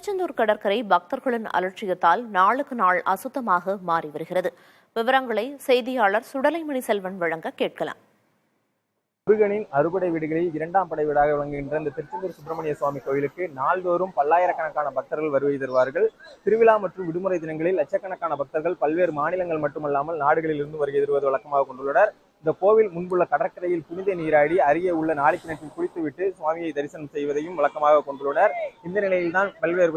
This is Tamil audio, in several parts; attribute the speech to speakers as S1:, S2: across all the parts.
S1: திருச்செந்தூர் கடற்கரை பக்தர்களின் அலட்சியத்தால் நாளுக்கு நாள் அசுத்தமாக மாறி வருகிறது. விவரங்களை செய்தியாளர் சுடலைமணி செல்வன் வழங்க கேட்கலாம்.
S2: முருகனின் அறுபடை வீடுகளில் இரண்டாம் படை வீடாக விளங்குகின்ற இந்த திருச்செந்தூர் சுப்பிரமணிய சுவாமி கோயிலுக்கு நாள்தோறும் பல்லாயிரக்கணக்கான பக்தர்கள் வருகை தருவார்கள். திருவிழா மற்றும் விடுமுறை தினங்களில் லட்சக்கணக்கான பக்தர்கள் பல்வேறு மாநிலங்கள் மட்டுமல்லாமல் நாடுகளிலிருந்து வருகை தருவது வழக்கமாக கொண்டுள்ளனர். இந்த கோவில் முன்புள்ள கடற்கரையில் புனித நீராடி அருகே உள்ள நாளிக்கிணற்றில் குளித்துவிட்டு சுவாமியை தரிசனம் செய்வதையும் வழக்கமாக கொண்டுள்ளனர். இந்த நிலையில்தான் பல்வேறு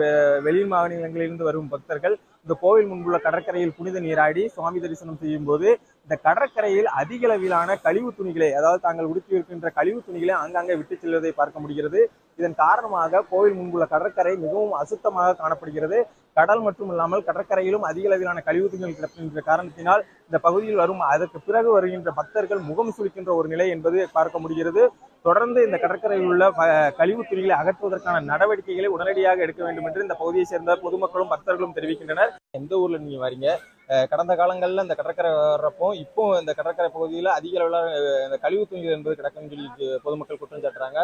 S2: வெளி மாநிலங்களிலிருந்து வரும் பக்தர்கள் இந்த கோவில் முன்புள்ள கடற்கரையில் புனித நீராடி சுவாமி தரிசனம் செய்யும் போது இந்த கடற்கரையில் அதிக அளவிலான கழிவு துணிகளை, அதாவது தாங்கள் உடுத்தியிருக்கின்ற கழிவு துணிகளை ஆங்காங்கே விட்டு செல்வதை பார்க்க முடிகிறது. இதன் காரணமாக கோவில் முன்புள்ள கடற்கரை மிகவும் அசுத்தமாக காணப்படுகிறது. கடல் மட்டும் இல்லாமல் கடற்கரையிலும் அதிக அளவிலான கழிவு துணிகள் கிடக்கின்ற காரணத்தினால் இந்த பகுதியில் வரும் அதற்கு பிறகு வருகின்ற பக்தர்கள் முகம் சுளிக்கின்ற ஒரு நிலை என்பது பார்க்க முடிகிறது. தொடர்ந்து இந்த கடற்கரையில் உள்ள கழிவு துணிகளை அகற்றுவதற்கான நடவடிக்கைகளை உடனடியாக எடுக்க வேண்டும் என்று இந்த பகுதியை சேர்ந்த பொதுமக்களும் பக்தர்களும் தெரிவிக்கின்றனர். எந்த ஊர்ல நீங்க வரீங்க? கடந்த காலங்களில் இந்த கடற்கரை வர்றப்போ இப்போ இந்த கடற்கரை பகுதியில் அதிக அளவில் இந்த கழிவு துணிகள் என்பது கிடக்குன்னு சொல்லி பொதுமக்கள் குற்றம் சாட்டுறாங்க.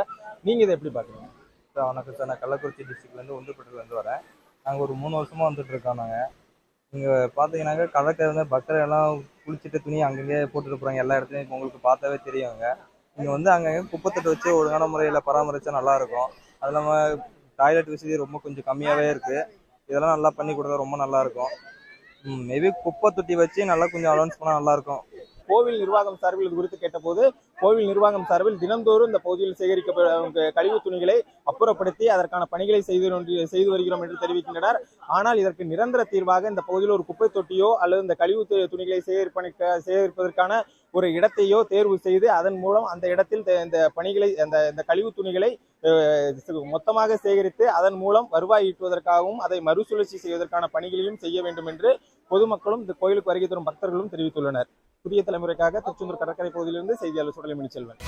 S2: நீங்க இதை எப்படி பாக்குறீங்க?
S3: வணக்கம் சார், நான் கள்ளக்குறிச்சி டிஸ்ட்ரிக்ட்லேருந்து ஒன்றுபட்டுலேருந்து வரேன். நாங்கள் ஒரு 3 வருஷமாக வந்துட்டு இருக்கோம். நாங்கள் இங்கே பார்த்தீங்கன்னாக்கா கடற்கரை வந்து பக்தர்கள் எல்லாம் குளிச்சுட்டு துணி அங்கங்கே போட்டுட்டு போகிறாங்க. எல்லா இடத்துலையும் இப்போ உங்களுக்கு பார்த்தாவே தெரியுங்க. இங்கே வந்து அங்கங்கே குப்பைத்தொட்டு வச்சு ஒழுங்கான முறையில் பராமரித்தா நல்லாயிருக்கும். அது இல்லாமல் டாய்லெட் வசதி ரொம்ப கொஞ்சம் கம்மியாகவே இருக்குது. இதெல்லாம் நல்லா பண்ணி கொடுத்தா ரொம்ப நல்லாயிருக்கும். மேபி குப்பை தொட்டி வச்சு நல்லா கொஞ்சம் அலௌன்ஸ் பண்ணால் நல்லாயிருக்கும்.
S2: கோவில் நிர்வாகம் சார்பில் இது குறித்து கேட்டபோது கோவில் நிர்வாகம் சார்பில் தினந்தோறும் இந்த பகுதியில் சேகரிக்கப்படும் கழிவு துணிகளை அப்புறப்படுத்தி அதற்கான பணிகளை செய்து வருகிறோம் என்று தெரிவிக்கின்றனர். ஆனால் இதற்கு நிரந்தர தீர்வாக இந்த பகுதியில் ஒரு குப்பை தொட்டியோ அல்லது இந்த கழிவு துணிகளை சேகரிப்பதற்கான ஒரு இடத்தையோ தேர்வு செய்து அதன் மூலம் அந்த இடத்தில் இந்த பணிகளை இந்த கழிவு துணிகளை மொத்தமாக சேகரித்து அதன் மூலம் வருவாய் ஈட்டுவதற்காகவும் அதை மறுசுழற்சி செய்வதற்கான பணிகளையும் செய்ய வேண்டும் என்று பொதுமக்களும் இந்த கோயிலுக்கு வருகை தரும் பக்தர்களும் தெரிவித்துள்ளனர். புதிய தலைமுறைக்காக திருச்செந்தூர் கடற்கரை பகுதியிலிருந்து செய்தியாளர் சுடலைமணி செல்வன்.